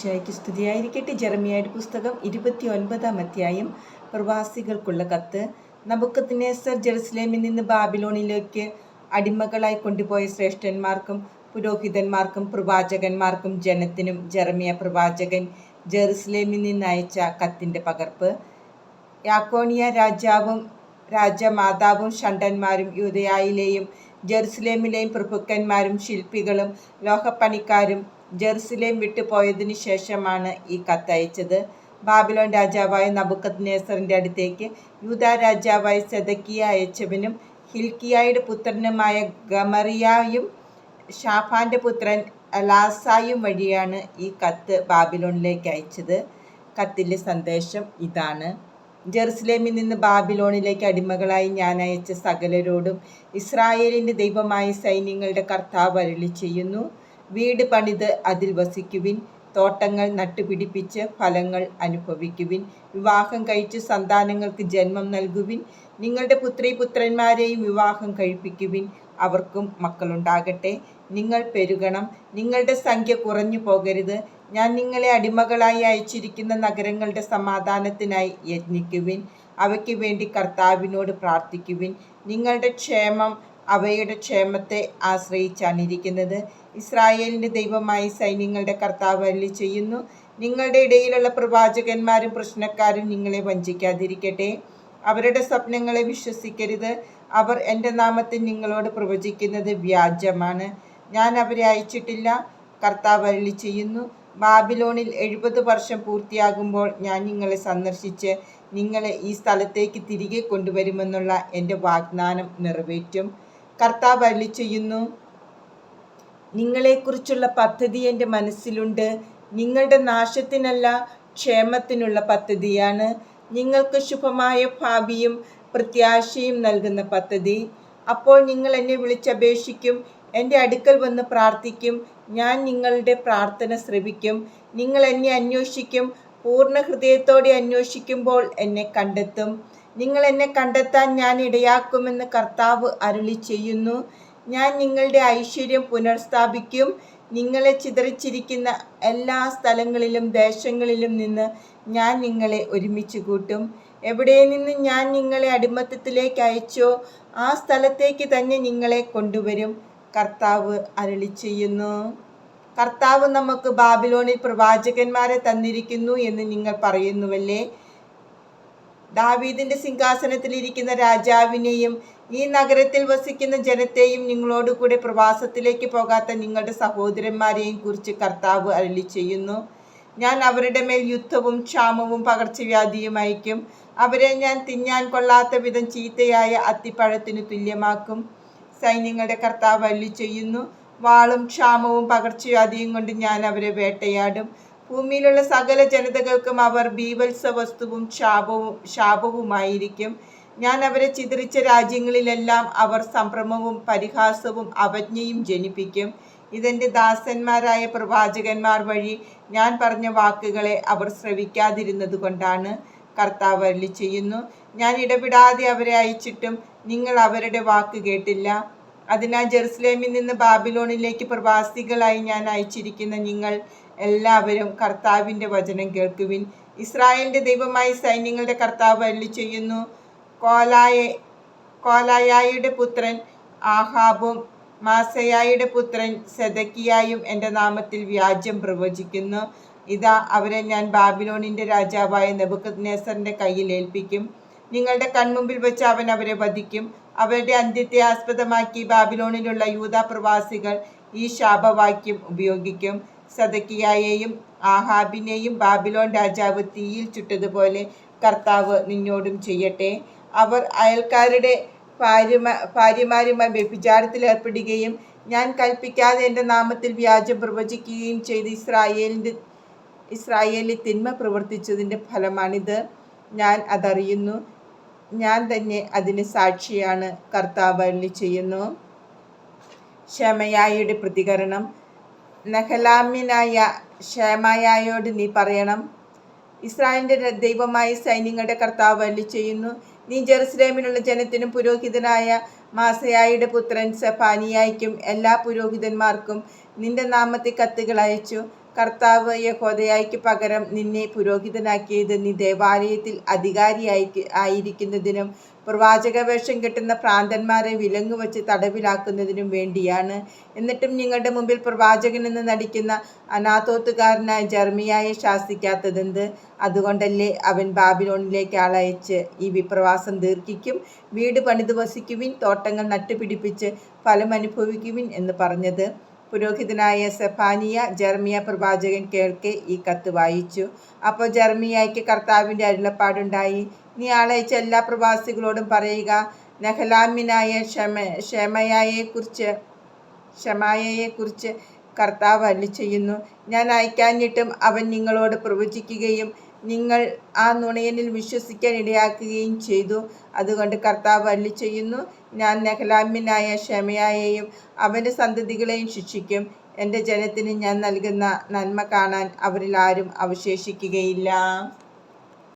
ഈശോയ്ക്ക് സ്തുതിയായിരിക്കട്ടെ. ജെറമ്യായുടെ പുസ്തകം 29-ാം അധ്യായം. പ്രവാസികൾക്കുള്ള കത്ത്. നബൂഖദ്നേസർ ജെറുസലേമിൽ നിന്ന് ബാബിലോണിലേക്ക് അടിമകളായി കൊണ്ടുപോയ ശ്രേഷ്ഠന്മാർക്കും പുരോഹിതന്മാർക്കും പ്രവാചകന്മാർക്കും ജനത്തിനും ജെറമ്യ പ്രവാചകൻ ജെറുസലേമിൽ നിന്ന് അയച്ച കത്തിൻ്റെ പകർപ്പ്. യാക്കോനിയ രാജമാതാവും ഷണ്ഡന്മാരും യൂദയായിലെയും ജെറുസലേമിലെയും പ്രഭുക്കന്മാരും ശില്പികളും ലോഹപ്പണിക്കാരും ജെറുസലേം വിട്ടുപോയതിനു ശേഷമാണ് ഈ കത്തയച്ചത്. ബാബിലോൺ രാജാവായ നബൂഖദ്നേസറിൻ്റെ അടുത്തേക്ക് യൂദാ രാജാവായ സെദക്കിയ അയച്ചവനും ഹിൽക്കിയായുടെ പുത്രനുമായ ഗമറിയായും ഷാഫാൻ്റെ പുത്രൻ എലാസായും വഴിയാണ് ഈ കത്ത് ബാബിലോണിലേക്ക് അയച്ചത്. കത്തിലെ സന്ദേശം ഇതാണ്: ജെറുസലേമിൽ നിന്ന് ബാബിലോണിലേക്ക് അടിമകളായി ഞാൻ അയച്ച സകലരോടും ഇസ്രായേലിൻ്റെ ദൈവമായ സൈന്യങ്ങളുടെ കർത്താവ് അരുളി ചെയ്യുന്നു: വീട് പണിത് അതിൽ വസിക്കുവിൻ, തോട്ടങ്ങൾ നട്ടുപിടിപ്പിച്ച് ഫലങ്ങൾ അനുഭവിക്കുവിൻ, വിവാഹം കഴിച്ച് സന്താനങ്ങൾക്ക് ജന്മം നൽകുവിൻ, നിങ്ങളുടെ പുത്രീപുത്രന്മാരെയും വിവാഹം കഴിപ്പിക്കുവിൻ, അവർക്കും മക്കളുണ്ടാകട്ടെ. നിങ്ങൾ പെരുകണം, നിങ്ങളുടെ സംഖ്യ കുറഞ്ഞു പോകരുത്. ഞാൻ നിങ്ങളെ അടിമകളായി അയച്ചിരിക്കുന്ന നഗരങ്ങളുടെ സമാധാനത്തിനായി യത്നിക്കുവിൻ, അവയ്ക്ക് വേണ്ടി കർത്താവിനോട് പ്രാർത്ഥിക്കുവിൻ. നിങ്ങളുടെ ക്ഷേമം അവയുടെ ക്ഷേമത്തെ ആശ്രയിച്ചാണിരിക്കുന്നത്. ഇസ്രായേലിൻ്റെ ദൈവമായി സൈന്യങ്ങളുടെ കർത്താവ് അരുളി ചെയ്യുന്നു: നിങ്ങളുടെ ഇടയിലുള്ള പ്രവാചകന്മാരും പ്രശ്നക്കാരും നിങ്ങളെ വഞ്ചിക്കാതിരിക്കട്ടെ. അവരുടെ സ്വപ്നങ്ങളെ വിശ്വസിക്കരുത്. അവർ എൻ്റെ നാമത്തിൽ നിങ്ങളോട് പ്രവചിക്കുന്നത് വ്യാജമാണ്. ഞാൻ അവരെ അയച്ചിട്ടില്ല. കർത്താവ് അരുളി ചെയ്യുന്നു: ബാബിലോണിൽ 70 വർഷം പൂർത്തിയാകുമ്പോൾ ഞാൻ നിങ്ങളെ സന്ദർശിച്ച് നിങ്ങളെ ഈ സ്ഥലത്തേക്ക് തിരികെ കൊണ്ടുവരുമെന്നുള്ള എൻ്റെ വാഗ്ദാനം നിറവേറ്റും. കർത്താവ് അരുളി ചെയ്യുന്നു: നിങ്ങളെക്കുറിച്ചുള്ള പദ്ധതി എൻ്റെ മനസ്സിലുണ്ട്. നിങ്ങളുടെ നാശത്തിനല്ല, ക്ഷേമത്തിനുള്ള പദ്ധതിയാണ്. നിങ്ങൾക്ക് ശുഭമായ ഭാവിയും പ്രത്യാശയും നൽകുന്ന പദ്ധതി. അപ്പോൾ നിങ്ങൾ എന്നെ വിളിച്ചപേക്ഷിക്കും, എൻ്റെ അടുക്കൽ വന്ന് പ്രാർത്ഥിക്കും. ഞാൻ നിങ്ങളുടെ പ്രാർത്ഥന ശ്രവിക്കും. നിങ്ങൾ എന്നെ അന്വേഷിക്കും, പൂർണ്ണ ഹൃദയത്തോടെ അന്വേഷിക്കുമ്പോൾ എന്നെ കണ്ടെത്തും. നിങ്ങൾ എന്നെ കണ്ടെത്താൻ ഞാൻ ഇടയാക്കുമെന്ന് കർത്താവ് അരുളി ചെയ്യുന്നു. ഞാൻ നിങ്ങളുടെ ഐശ്വര്യം പുനഃസ്ഥാപിക്കും. നിങ്ങളെ ചിതറിച്ചിരിക്കുന്ന എല്ലാ സ്ഥലങ്ങളിലും ദേശങ്ങളിലും നിന്ന് ഞാൻ നിങ്ങളെ ഒരുമിച്ച് കൂട്ടും. എവിടെ നിന്ന് ഞാൻ നിങ്ങളെ അടിമത്തത്തിലേക്ക് അയച്ചോ ആ സ്ഥലത്തേക്ക് തന്നെ നിങ്ങളെ കൊണ്ടുവരും. കർത്താവ് അരുളി ചെയ്യുന്നു. കർത്താവ് നമുക്ക് ബാബിലോണിൽ പ്രവാചകന്മാരെ തന്നിരിക്കുന്നു എന്ന് നിങ്ങൾ പറയുന്നുവല്ലേ? ദാവീദിന്റെ സിംഹാസനത്തിലിരിക്കുന്ന രാജാവിനെയും ഈ നഗരത്തിൽ വസിക്കുന്ന ജനത്തെയും നിങ്ങളോടുകൂടെ പ്രവാസത്തിലേക്ക് പോകാത്ത നിങ്ങളുടെ സഹോദരന്മാരെയും കുറിച്ച് കർത്താവ് അരുളി ചെയ്യുന്നു: ഞാൻ അവരുടെ മേൽ യുദ്ധവും ക്ഷാമവും പകർച്ചവ്യാധിയും അയക്കും. അവരെ ഞാൻ തിന്നാൻ കൊള്ളാത്ത വിധം ചീത്തയായ അത്തിപ്പഴത്തിന് തുല്യമാക്കും. സൈന്യങ്ങളുടെ കർത്താവ് അരുളി ചെയ്യുന്നു: വാളും ക്ഷാമവും പകർച്ചവ്യാധിയും കൊണ്ട് ഞാൻ അവരെ വേട്ടയാടും. ഭൂമിയിലുള്ള സകല ജനതകൾക്കും അവർ ബീഭത്സവസ്തുവും ശാപവുമായിരിക്കും. ഞാൻ അവരെ ചിതറിച്ച രാജ്യങ്ങളിലെല്ലാം അവർ സംഭ്രമവും പരിഹാസവും അവജ്ഞയും ജനിപ്പിക്കും. ഇതെൻ്റെ ദാസന്മാരായ പ്രവാചകന്മാർ വഴി ഞാൻ പറഞ്ഞ വാക്കുകളെ അവർ ശ്രവിക്കാതിരുന്നത് കൊണ്ടാണ്. കർത്താവ് അരുളി ചെയ്യുന്നു: ഞാൻ ഇടപെടാതെ അവരെ അയച്ചിട്ടും നിങ്ങൾ അവരുടെ വാക്ക് കേട്ടില്ല. അതിനാൽ ജെറുസലേമിൽ നിന്ന് ബാബിലോണിലേക്ക് പ്രവാസികളായി ഞാൻ അയച്ചിരിക്കുന്ന നിങ്ങൾ എല്ലാവരും കർത്താവിൻ്റെ വചനം കേൾക്കുവിൻ. ഇസ്രായേലിൻ്റെ ദൈവമായ സൈന്യങ്ങളുടെ കർത്താവ് അരുളി ചെയ്യുന്നു: കോലായായുടെ പുത്രൻ ആഹാബും മാസയായുടെ പുത്രൻ സെദക്കിയായും എൻ്റെ നാമത്തിൽ വ്യാജം പ്രവചിക്കുന്നു. ഇതാ, അവരെ ഞാൻ ബാബിലോണിൻ്റെ രാജാവായ നെബൂഖദ്നേസറിൻ്റെ കയ്യിൽ ഏൽപ്പിക്കും. നിങ്ങളുടെ കൺമുമ്പിൽ വെച്ച് അവൻ അവരെ വധിക്കും. അവരുടെ അന്ത്യത്തെ ആസ്പദമാക്കി ബാബിലോണിലുള്ള യൂദാ പ്രവാസികൾ ഈ ശാപവാക്യം ഉപയോഗിക്കും: സെദക്കിയായെയും ആഹാബിനെയും ബാബിലോൺ രാജാവ് തീയിൽ ചുട്ടതുപോലെ കർത്താവ് നിന്നോടും ചെയ്യട്ടെ. അവർ അയൽക്കാരുടെ ഭാര്യമാരുമായി വ്യഭിചാരത്തിൽ ഏർപ്പെടുകയും ഞാൻ കൽപ്പിക്കാതെ എൻ്റെ നാമത്തിൽ വ്യാജം പ്രവചിക്കുകയും ചെയ്ത് ഇസ്രായേലിൽ തിന്മ പ്രവർത്തിച്ചതിൻ്റെ ഫലമാണിത്. ഞാൻ അതറിയുന്നു. ഞാൻ തന്നെ അതിന് സാക്ഷിയാണ്. കർത്താവ് അരുളി ചെയ്യുന്നു. ശെമയായുടെ പ്രതികരണം. നെഹലാമ്യനായ ശെമയായോട് നീ പറയണം: ഇസ്രായേലിൻ്റെ ദൈവമായ സൈന്യങ്ങളുടെ കർത്താവ് അരുളി ചെയ്യുന്നു: നീ ജെറുസലേമിലുള്ള ജനത്തിനും പുരോഹിതനായ മാസയായുടെ പുത്രൻ സെഫാനിയായ്ക്കും എല്ലാ പുരോഹിതന്മാർക്കും നിന്റെ നാമത്തിൽ കത്തുകൾ അയച്ചു. കർത്താവ് യഹോദയായ്ക്ക് പകരം നിന്നെ പുരോഹിതനാക്കിയത് നീ ദേവാലയത്തിൽ ആയിരിക്കുന്നതിനും പ്രവാചക വേഷം കെട്ടുന്ന ഭ്രാന്തന്മാരെ വിലങ്ങുവച്ച് തടവിലാക്കുന്നതിനും വേണ്ടിയാണ്. എന്നിട്ടും നിങ്ങളുടെ മുമ്പിൽ പ്രവാചകനെന്ന് നടിക്കുന്ന അനാഥോത്തുകാരനായ ജെറമിയായെ ശാസിക്കാത്തതെന്ത്? അതുകൊണ്ടല്ലേ അവൻ ബാബിലോണിലേക്ക് ആളയച്ച് ഈ വിപ്രവാസം ദീർഘിക്കും, വീട് പണിത് വസിക്കുവിൻ, തോട്ടങ്ങൾ നട്ടുപിടിപ്പിച്ച് ഫലമനുഭവിക്കുവിൻ എന്ന് പറഞ്ഞത്. പുരോഹിതനായ സെഫാനിയ ജെറമിയ പ്രവാചകൻ കേൾക്കെ ഈ കത്ത് വായിച്ചു. അപ്പോൾ ജെറമിയായ്ക്ക് കർത്താവിൻ്റെ അരുളപ്പാടുണ്ടായി. നീ ആളയച്ച എല്ലാ പ്രവാസികളോടും പറയുക, നെഹലാമ്യനായ ശമായയെക്കുറിച്ച് കർത്താവ് അരുളിച്ചെയ്യുന്നു. ഞാൻ അയക്കാഞ്ഞിട്ടും അവൻ നിങ്ങളോട് പ്രവചിക്കുകയും നിങ്ങൾ ആ നുണയനിൽ വിശ്വസിക്കാൻ ഇടയാക്കുകയും ചെയ്തു. അതുകൊണ്ട് കർത്താവ് അരുളിച്ചെയ്യുന്നു, ഞാൻ നെഹലാമ്യനായ ശമയായെയും അവൻ്റെ സന്തതികളെയും ശിക്ഷിക്കും. എൻ്റെ ജനത്തിന് ഞാൻ നൽകുന്ന നന്മ കാണാൻ അവരിൽ ആരും അവശേഷിക്കുകയില്ല.